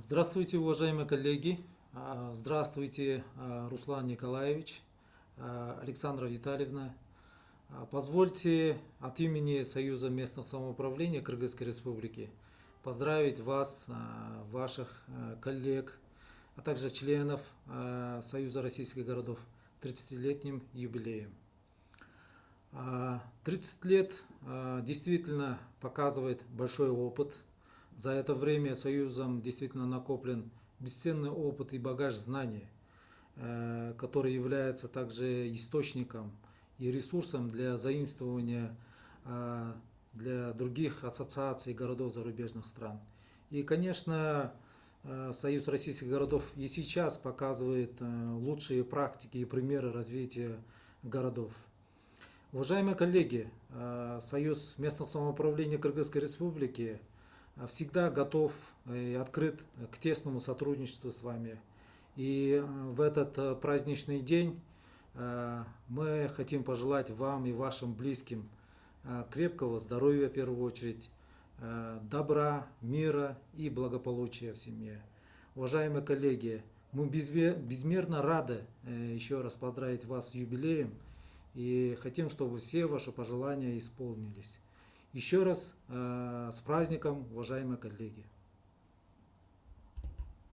Здравствуйте, уважаемые коллеги. Здравствуйте, Руслан Николаевич, Александра Витальевна. Позвольте от имени Союза местных самоуправлений Кыргызской Республики поздравить вас, ваших коллег, а также членов Союза российских городов 30-летним юбилеем. 30 лет действительно показывает большой опыт. За это время Союзом действительно накоплен бесценный опыт и багаж знаний, который является также источником и ресурсом для заимствования для других ассоциаций городов зарубежных стран. И, конечно, Союз российских городов и сейчас показывает лучшие практики и примеры развития городов. Уважаемые коллеги, Союз местных самоуправлений Кыргызской Республики всегда готов и открыт к тесному сотрудничеству с вами. И в этот праздничный день мы хотим пожелать вам и вашим близким крепкого здоровья в первую очередь, добра, мира и благополучия в семье. Уважаемые коллеги, мы безмерно рады еще раз поздравить вас с юбилеем и хотим, чтобы все ваши пожелания исполнились. Еще раз с праздником, уважаемые коллеги!